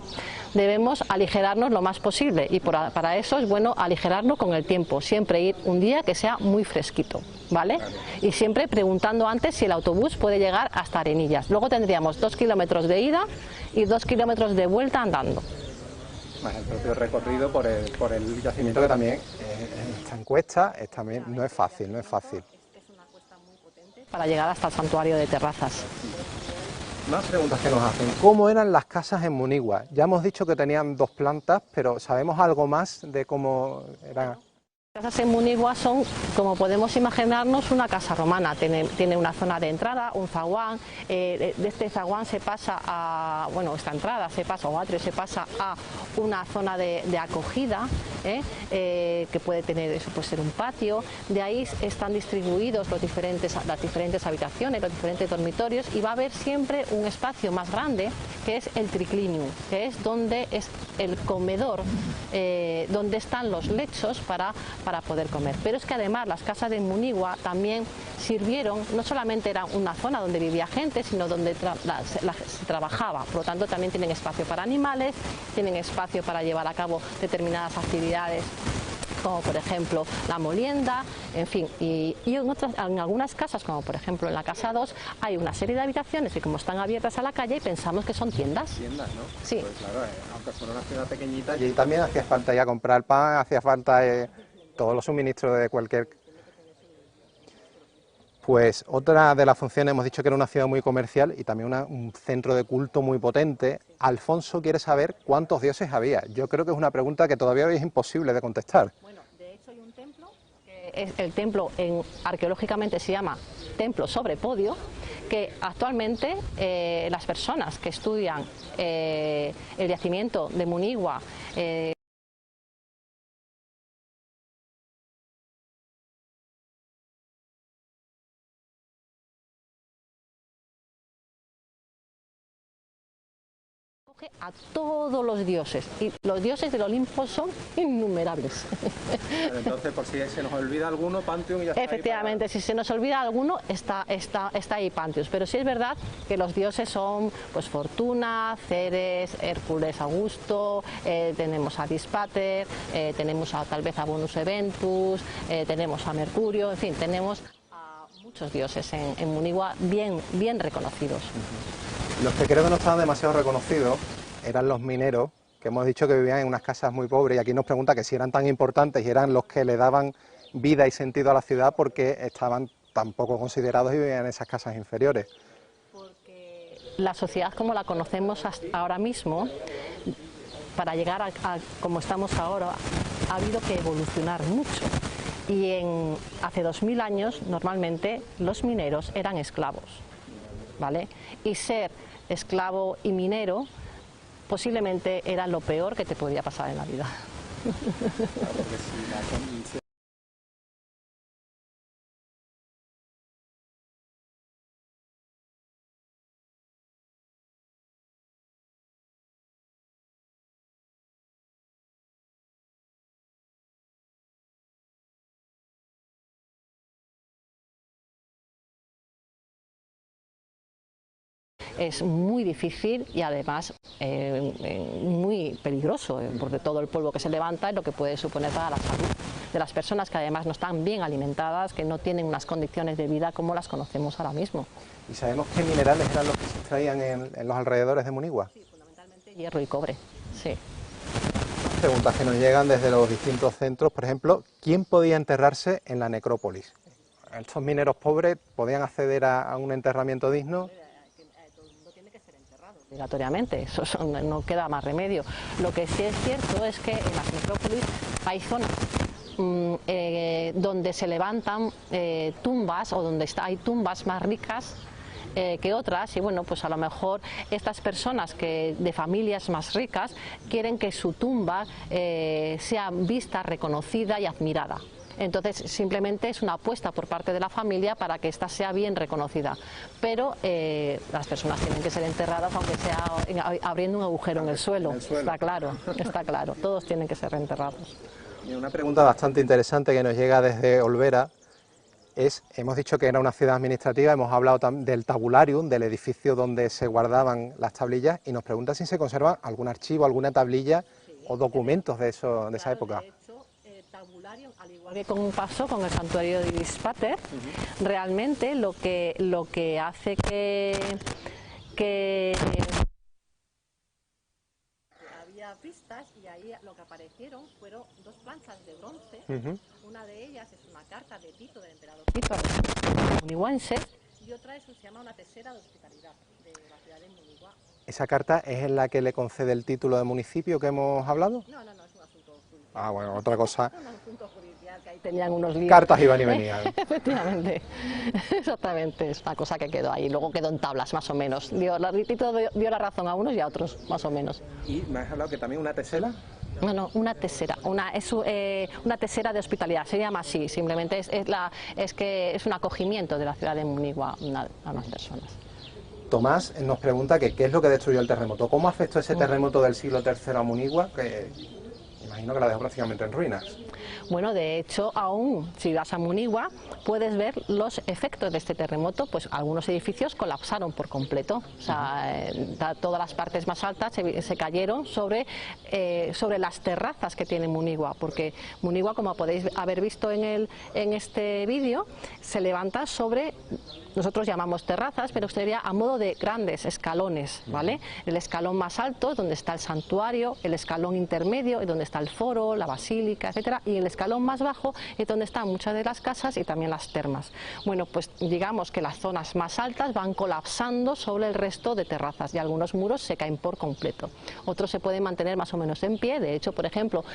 debemos aligerarnos lo más posible, y para eso es bueno aligerarlo con el tiempo, siempre ir un día que sea muy fresquito, ¿vale? Y siempre preguntando antes si el autobús puede llegar hasta Arenillas. Luego tendríamos 2 kilómetros de ida y 2 kilómetros de vuelta andando. Más el propio recorrido por el yacimiento, que también esta encuesta también no es fácil. Para llegar hasta el santuario de Terrazas. Más preguntas que nos hacen. ¿Cómo eran las casas en Munigua? Ya hemos dicho que tenían 2 plantas, pero ¿sabemos algo más de cómo eran? Las casas en Munigua son, como podemos imaginarnos, una casa romana. Tiene una zona de entrada, un zaguán. De este zaguán se pasa a, esta entrada se pasa, o atrio, se pasa a una zona de acogida, que puede ser un patio. De ahí están distribuidos las diferentes habitaciones, los diferentes dormitorios, y va a haber siempre un espacio más grande, que es el triclinium, que es donde es el comedor, donde están los lechos para poder comer. Pero es que además las casas de Munigua también sirvieron, no solamente era una zona donde vivía gente, sino donde se trabajaba. Por lo tanto, también tienen espacio para animales, tienen espacio para llevar a cabo determinadas actividades, como por ejemplo la molienda, en fin, y en algunas casas, como por ejemplo en la casa 2, hay una serie de habitaciones que, como están abiertas a la calle, pensamos que son tiendas. Tiendas, ¿no? Sí. Pues claro, aunque fuera una ciudad pequeñita, y también hacía falta ya comprar pan, hacía falta todos los suministros de cualquier... Pues otra de las funciones, hemos dicho que era una ciudad muy comercial y también un centro de culto muy potente. Alfonso quiere saber cuántos dioses había. Yo creo que es una pregunta que todavía es imposible de contestar. Bueno, de hecho hay un templo, que es el templo, arqueológicamente se llama Templo sobre Podio, que actualmente las personas que estudian el yacimiento de Munigua, auge a todos los dioses, y los dioses del Olimpo son innumerables. Entonces, por si se nos olvida alguno, Panteón y ya está. Efectivamente, si se nos olvida alguno, está ahí Panteón, pero sí es verdad que los dioses son pues Fortuna, Ceres, Hércules Augusto, tenemos a Dispater, tenemos tal vez a Bonus Eventus, tenemos a Mercurio, en fin, tenemos a muchos dioses en Munigua bien reconocidos. Los que creo que no estaban demasiado reconocidos eran los mineros, que hemos dicho que vivían en unas casas muy pobres, y aquí nos pregunta que si eran tan importantes y eran los que le daban vida y sentido a la ciudad, porque estaban tan poco considerados y vivían en esas casas inferiores. Porque la sociedad como la conocemos hasta ahora mismo, para llegar a como estamos ahora, ha habido que evolucionar mucho. Y hace 2000 años, normalmente, los mineros eran esclavos, ¿vale? Y ser esclavo y minero posiblemente era lo peor que te podía pasar en la vida. Es muy difícil y además muy peligroso, porque todo el polvo que se levanta es lo que puede suponer para la salud de las personas, que además no están bien alimentadas, que no tienen unas condiciones de vida como las conocemos ahora mismo. ¿Y sabemos qué minerales eran los que se extraían en los alrededores de Munigua? Sí, fundamentalmente hierro y cobre, sí. Preguntas que nos llegan desde los distintos centros, por ejemplo, ¿quién podía enterrarse en la necrópolis? ¿Estos mineros pobres podían acceder a un enterramiento digno? Obligatoriamente, eso no queda más remedio. Lo que sí es cierto es que en las necrópolis hay zonas donde se levantan tumbas, o donde hay tumbas más ricas que otras, y bueno, pues a lo mejor estas personas de familias más ricas quieren que su tumba sea vista, reconocida y admirada. Entonces simplemente es una apuesta por parte de la familia para que ésta sea bien reconocida, pero las personas tienen que ser enterradas aunque sea abriendo un agujero en el suelo. Está claro, todos tienen que ser enterrados. Y una pregunta bastante interesante que nos llega desde Olvera es, hemos dicho que era una ciudad administrativa, hemos hablado del tabularium, del edificio donde se guardaban las tablillas, y nos pregunta si se conserva algún archivo, alguna tablilla o documentos de esa época. Tabularium, al igual que como pasó con el santuario de Dispater, realmente lo que hace que había pistas, y ahí lo que aparecieron fueron dos planchas de bronce. Una de ellas es una carta de Tito, del emperador Tito, muniguense, y otra se llama una tesera de hospitalidad de la ciudad de Munigua. ¿Esa carta es en la que le concede el título de municipio que hemos hablado? No, es un asunto judicial. Ah, bueno, otra cosa. Un asunto judicial, que ahí tenían unos líos. Cartas iban y venían. Efectivamente, exactamente, es una cosa que quedó ahí, luego quedó en tablas más o menos. Tito dio la razón a unos y a otros, más o menos. ¿Y me has hablado que también una tesela? No, una tesera, una tesera de hospitalidad, se llama así, simplemente es que es un acogimiento de la ciudad de Munigua a unas personas. Tomás nos pregunta que qué es lo que destruyó el terremoto, cómo afectó ese terremoto del siglo III a Munigua, que imagino que la dejó prácticamente en ruinas. Bueno, de hecho, aún si vas a Munigua puedes ver los efectos de este terremoto, pues algunos edificios colapsaron por completo, o sea, todas las partes más altas se cayeron sobre las terrazas que tiene Munigua, porque Munigua, como podéis haber visto en este vídeo, se levanta sobre, nosotros llamamos terrazas, pero sería a modo de grandes escalones, ¿vale? El escalón más alto es donde está el santuario, el escalón intermedio es donde está el foro, la basílica, etcétera, y el escalón más bajo es donde están muchas de las casas y también las termas. Bueno, pues digamos que las zonas más altas van colapsando sobre el resto de terrazas y algunos muros se caen por completo. Otros se pueden mantener más o menos en pie, de hecho, por ejemplo,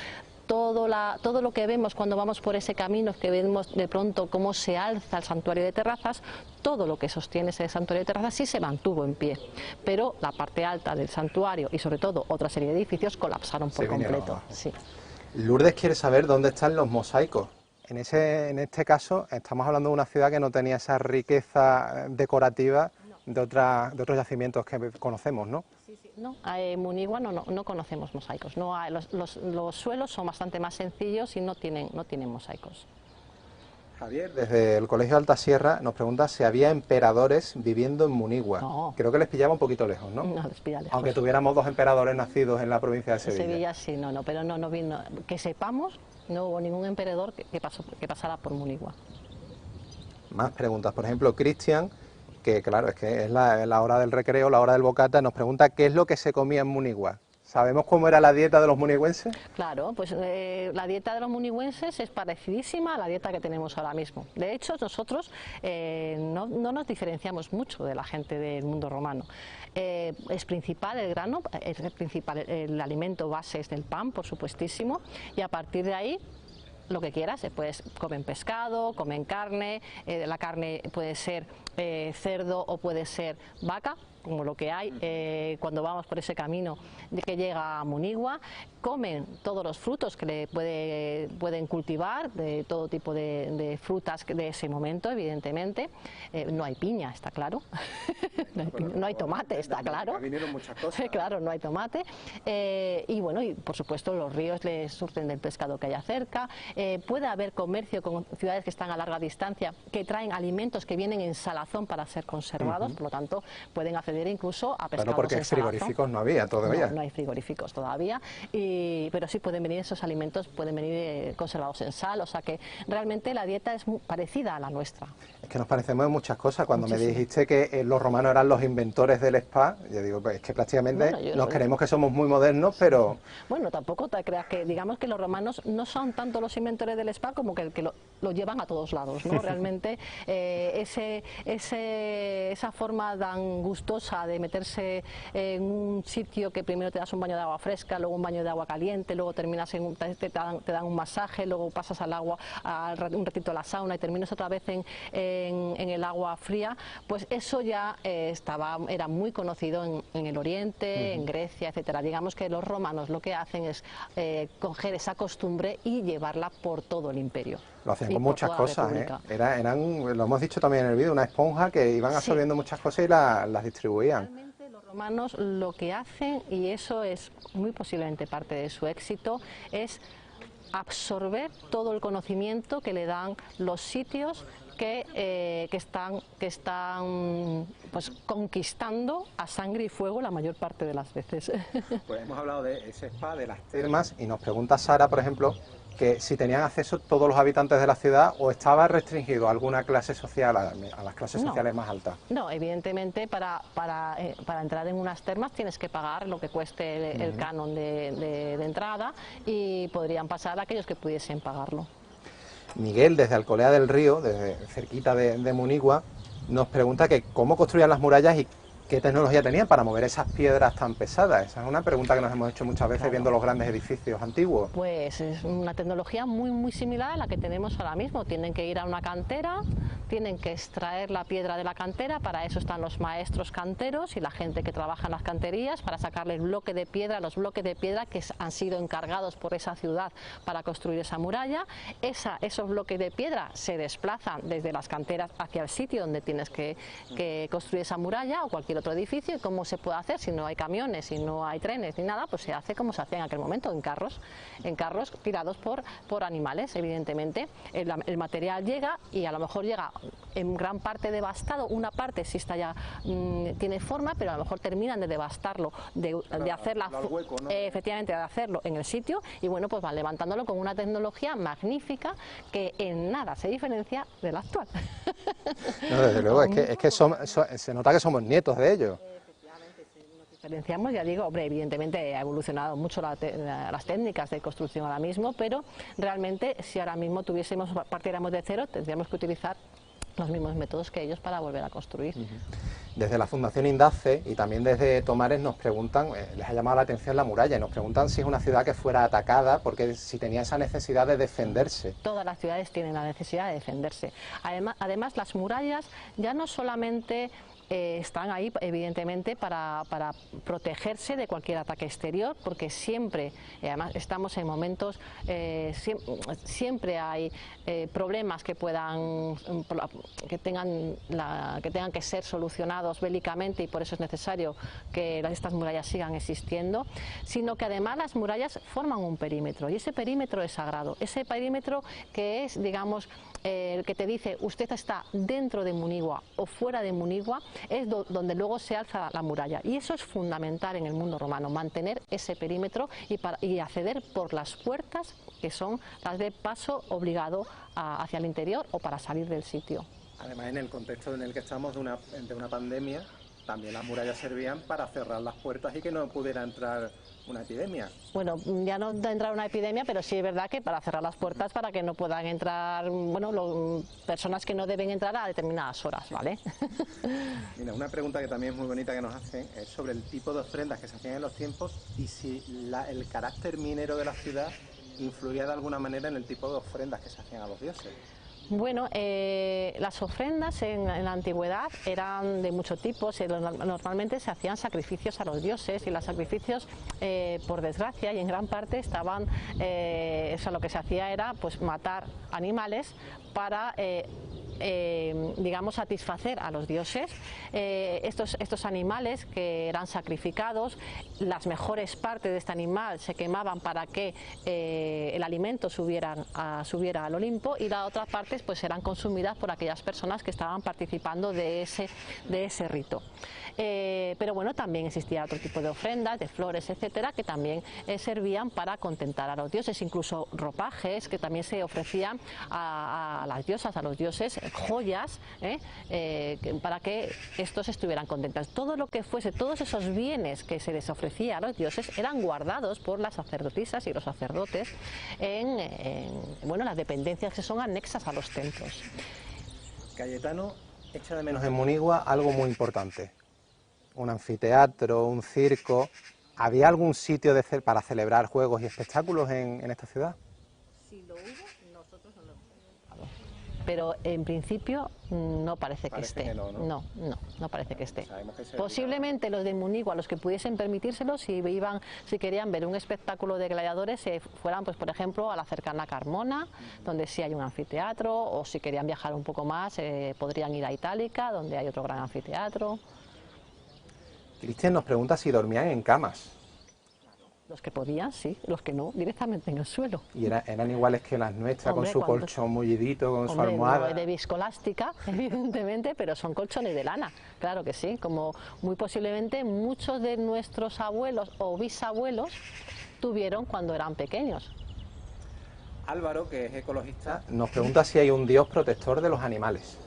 todo lo que vemos cuando vamos por ese camino, que vemos de pronto cómo se alza el santuario de terrazas, todo lo que sostiene ese santuario de terrazas sí se mantuvo en pie, pero la parte alta del santuario y sobre todo otra serie de edificios colapsaron por completo. Sí. Lourdes quiere saber dónde están los mosaicos. En este caso estamos hablando de una ciudad que no tenía esa riqueza decorativa de otros yacimientos que conocemos, ¿no? Sí, sí. No, en Munigua no conocemos mosaicos. No hay, los suelos son bastante más sencillos y no tienen mosaicos. Javier, desde el Colegio Alta Sierra nos pregunta si había emperadores viviendo en Munigua. No. Creo que les pillaba un poquito lejos, ¿no? No les pilla lejos. Aunque tuviéramos 2 emperadores nacidos en la provincia de Sevilla. Sevilla sí, pero no vino. Que sepamos, no hubo ningún emperador que pasara por Munigua. Más preguntas. Por ejemplo, Cristian, que claro, es que es la hora del recreo, la hora del bocata, nos pregunta qué es lo que se comía en Munigua. ¿Sabemos cómo era la dieta de los munigüenses? Claro, pues la dieta de los munigüenses es parecidísima a la dieta que tenemos ahora mismo. De hecho, nosotros no nos diferenciamos mucho de la gente del mundo romano. Es principal el grano, el alimento base es del pan, por supuestísimo, y a partir de ahí lo que quieras, pues comen pescado, comen carne, la carne puede ser cerdo o puede ser vaca, como lo que hay cuando vamos por ese camino de que llega a Munigua. Comen todos los frutos que le pueden cultivar, de todo tipo de frutas de ese momento, evidentemente. No hay piña, está claro. No hay tomate, está claro. Vinieron muchas cosas. Claro, no hay tomate. Y bueno, y por supuesto los ríos les surten del pescado que haya cerca. Puede haber comercio con ciudades que están a larga distancia, que traen alimentos que vienen en salazón para ser conservados, por lo tanto pueden acceder incluso a pescados porque en salazón. frigoríficos no había todavía. No hay frigoríficos todavía, pero sí pueden venir esos alimentos, pueden venir conservados en sal, o sea que realmente la dieta es muy parecida a la nuestra. Es que nos parecemos en muchas cosas. Cuando Muchísimo. me dijiste que los romanos eran los inventores del spa, yo digo, pues es que prácticamente nos creemos que somos muy modernos, pero... Bueno, tampoco te creas que, digamos que los romanos no son tanto los inventores del spa como que lo llevan a todos lados, ¿no? Realmente esa forma tan gustosa de meterse en un sitio que primero te das un baño de agua fresca, luego un baño de agua caliente, luego terminas te dan un masaje, luego pasas al agua un ratito a la sauna y terminas otra vez en el agua fría, pues eso ya era muy conocido en el Oriente, en Grecia, etcétera. Digamos que los romanos lo que hacen es coger esa costumbre y llevarla por todo el imperio. Lo hacían con muchas cosas, eran, lo hemos dicho también en el vídeo, una esponja que iban absorbiendo muchas cosas y las distribuían. Realmente los romanos lo que hacen, y eso es muy posiblemente parte de su éxito, es absorber todo el conocimiento que le dan los sitios que están pues conquistando a sangre y fuego la mayor parte de las veces. Pues hemos hablado de ese spa, de las termas, y nos pregunta Sara, por ejemplo, que si tenían acceso todos los habitantes de la ciudad o estaba restringido a alguna clase social, a las clases sociales más altas. No, evidentemente para entrar en unas termas tienes que pagar lo que cueste el canon de entrada, y podrían pasar aquellos que pudiesen pagarlo. Miguel, desde Alcolea del Río, desde cerquita de Munigua, nos pregunta que cómo construían las murallas y qué tecnología tenían para mover esas piedras tan pesadas. Esa es una pregunta que nos hemos hecho muchas veces viendo los grandes edificios antiguos. Pues es una tecnología muy similar a la que tenemos ahora mismo. Tienen que ir a una cantera, tienen que extraer la piedra de la cantera, para eso están los maestros canteros y la gente que trabaja en las canterías para sacarle el bloque de piedra, los bloques de piedra que han sido encargados por esa ciudad para construir esa muralla. Esos bloques de piedra se desplazan desde las canteras hacia el sitio donde tienes que construir esa muralla o cualquier otro edificio. ¿Y cómo se puede hacer? Si no hay camiones, si no hay trenes ni nada, pues se hace como se hacía en aquel momento, en carros tirados por animales, evidentemente. El material llega y a lo mejor llega en gran parte devastado, una parte sí está ya tiene forma, pero a lo mejor terminan de devastarlo, de hacerla, hueco, ¿no? efectivamente, de hacerlo en el sitio, y bueno, pues van levantándolo con una tecnología magnífica que en nada se diferencia de la actual. No, desde luego, es que se nota que somos nietos de ellos. Efectivamente, nos diferenciamos, ya digo, hombre, evidentemente ha evolucionado mucho las técnicas de construcción ahora mismo, pero realmente si ahora mismo partiéramos de cero, tendríamos que utilizar los mismos métodos que ellos para volver a construir. Desde la Fundación Indace y también desde Tomares nos preguntan, les ha llamado la atención la muralla, y nos preguntan si es una ciudad que fuera atacada, porque si tenía esa necesidad de defenderse. Todas las ciudades tienen la necesidad de defenderse. Además las murallas ya no solamente están ahí evidentemente para protegerse de cualquier ataque exterior, porque siempre, además estamos en momentos, siempre hay problemas que tengan que ser solucionados bélicamente, y por eso es necesario que estas murallas sigan existiendo, sino que además las murallas forman un perímetro, y ese perímetro es sagrado, ese perímetro que es, digamos, el que te dice usted está dentro de Munigua o fuera de Munigua, es donde luego se alza la muralla, y eso es fundamental en el mundo romano, mantener ese perímetro y acceder por las puertas que son las de paso obligado hacia el interior o para salir del sitio. Además, en el contexto en el que estamos de una pandemia, también las murallas servían para cerrar las puertas y que no pudiera entrar una epidemia. Bueno, ya no de entrar una epidemia, pero sí es verdad que para cerrar las puertas para que no puedan entrar, bueno, personas que no deben entrar a determinadas horas, ¿vale? Mira, una pregunta que también es muy bonita que nos hacen es sobre el tipo de ofrendas que se hacían en los tiempos y si el carácter minero de la ciudad influía de alguna manera en el tipo de ofrendas que se hacían a los dioses. Bueno, las ofrendas en la antigüedad eran de muchos tipos. Normalmente se hacían sacrificios a los dioses, y los sacrificios, por desgracia y en gran parte, estaban, lo que se hacía era pues matar animales para digamos, satisfacer a los dioses. Estos animales que eran sacrificados, las mejores partes de este animal se quemaban para que el alimento subiera al Olimpo, y las otras partes pues eran consumidas por aquellas personas que estaban participando de ese rito. Pero bueno, también existía otro tipo de ofrendas, de flores, etcétera, que también servían para contentar a los dioses, incluso ropajes que también se ofrecían a las diosas, a los dioses, joyas, para que estos estuvieran contentos. Todo lo que fuese, todos esos bienes que se les ofrecía a los dioses eran guardados por las sacerdotisas y los sacerdotes bueno, las dependencias que son anexas a los templos. Cayetano echa de menos en Munigua algo muy importante: un anfiteatro, un circo. ¿Había algún sitio para celebrar juegos y espectáculos en esta ciudad? Si lo hubo, nosotros no lo hemos encontrado. Pero en principio no parece que esté. No parece que esté. Posiblemente los de Munigua, los que pudiesen permitírselo, si querían ver un espectáculo de gladiadores, fueran, pues por ejemplo, a la cercana Carmona, donde sí hay un anfiteatro, o si querían viajar un poco más, podrían ir a Itálica, donde hay otro gran anfiteatro. Cristian nos pregunta si dormían en camas. Los que podían, sí, los que no, directamente en el suelo. ¿Y eran iguales que las nuestras, con su colchón mullidito, con su almohada? No de viscolástica, evidentemente, pero son colchones de lana, claro que sí, como muy posiblemente muchos de nuestros abuelos o bisabuelos tuvieron cuando eran pequeños. Álvaro, que es ecologista, nos pregunta si hay un dios protector de los animales.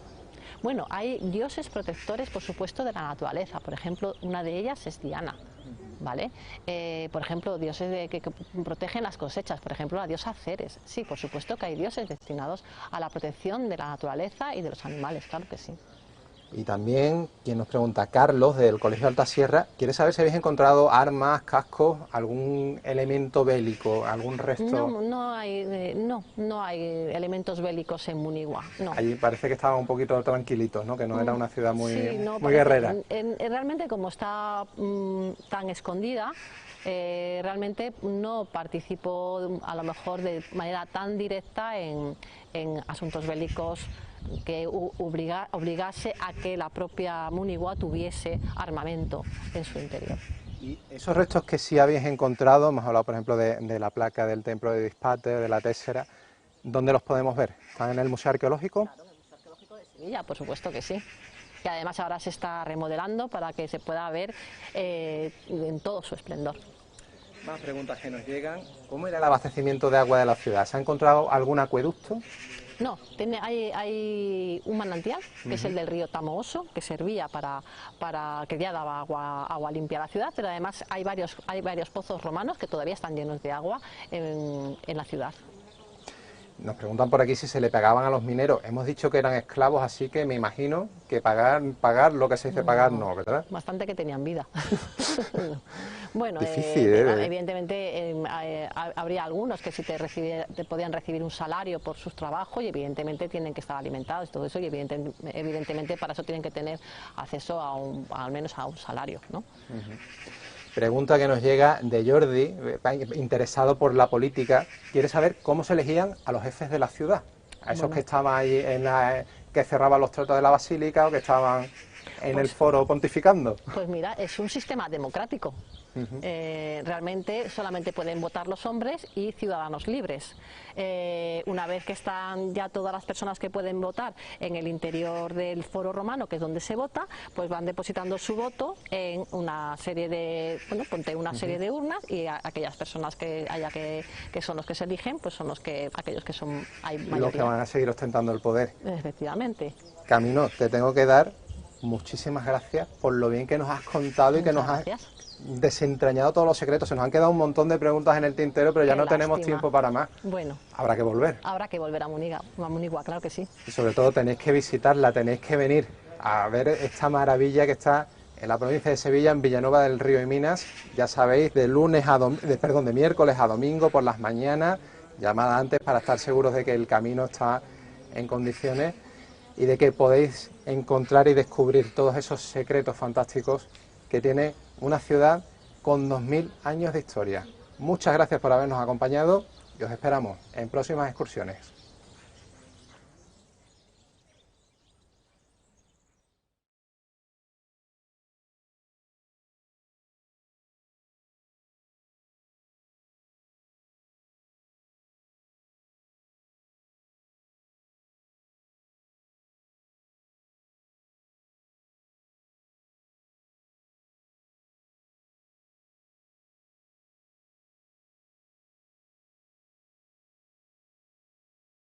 Bueno, hay dioses protectores, por supuesto, de la naturaleza. Por ejemplo, una de ellas es Diana, ¿vale? Por ejemplo, dioses que protegen las cosechas, por ejemplo, la diosa Ceres. Sí, por supuesto que hay dioses destinados a la protección de la naturaleza y de los animales, claro que sí. Y también, quien nos pregunta, Carlos, del Colegio Alta Sierra, quiere saber si habéis encontrado armas, cascos, algún elemento bélico, algún resto. No hay elementos bélicos en Munigua, no. Allí parece que estaban un poquito tranquilitos, ¿no? Que no era una ciudad muy guerrera. Realmente, como está tan escondida, realmente no participó a lo mejor de manera tan directa en asuntos bélicos que obligase a que la propia Munigua tuviese armamento en su interior. Y esos restos que sí habéis encontrado, hemos hablado por ejemplo de la placa del templo de Dispater, de la Tésera, ¿dónde los podemos ver? ¿Están en el Museo Arqueológico? Claro, en el Museo Arqueológico de Sevilla, por supuesto que sí. Que además ahora se está remodelando para que se pueda ver en todo su esplendor. Más preguntas que nos llegan. ¿Cómo era el abastecimiento de agua de la ciudad? ¿Se ha encontrado algún acueducto? No, hay un manantial, que es el del río Tamooso, que servía que ya daba agua limpia a la ciudad, pero además hay varios pozos romanos que todavía están llenos de agua en la ciudad. Nos preguntan por aquí si se le pagaban a los mineros. Hemos dicho que eran esclavos, así que me imagino que pagar lo que se dice pagar no, ¿verdad? Bastante que tenían vida. Bueno, difícil, evidentemente habría algunos que sí te podían recibir un salario por sus trabajos y evidentemente tienen que estar alimentados y todo eso y evidentemente para eso tienen que tener acceso al menos a un salario, ¿no? Pregunta que nos llega de Jordi, interesado por la política. Quiere saber cómo se elegían a los jefes de la ciudad, a esos que estaban ahí que cerraban los tratos de la basílica o que estaban en el foro pontificando. Pues mira, es un sistema democrático. Realmente solamente pueden votar los hombres y ciudadanos libres. Una vez que están ya todas las personas que pueden votar en el interior del foro romano, que es donde se vota, pues van depositando su voto en una serie de, ponte una serie de urnas y aquellas personas que haya que son los que se eligen, pues son aquellos que son hay mayoría. Los que van a seguir ostentando el poder. Efectivamente. Camino, te tengo que dar muchísimas gracias por lo bien que nos has contado y que nos has desentrañado todos los secretos. Se nos han quedado un montón de preguntas en el tintero, pero ya no tenemos tiempo para más. Bueno. Habrá que volver. Habrá que volver a Munigua, claro que sí. Y sobre todo tenéis que visitarla, tenéis que venir a ver esta maravilla que está en la provincia de Sevilla, en Villanueva del Río y Minas. Ya sabéis, de miércoles a domingo por las mañanas, llamad antes para estar seguros de que el camino está en condiciones y de que podéis encontrar y descubrir todos esos secretos fantásticos que tiene una ciudad con 2000 años de historia. Muchas gracias por habernos acompañado y os esperamos en próximas excursiones.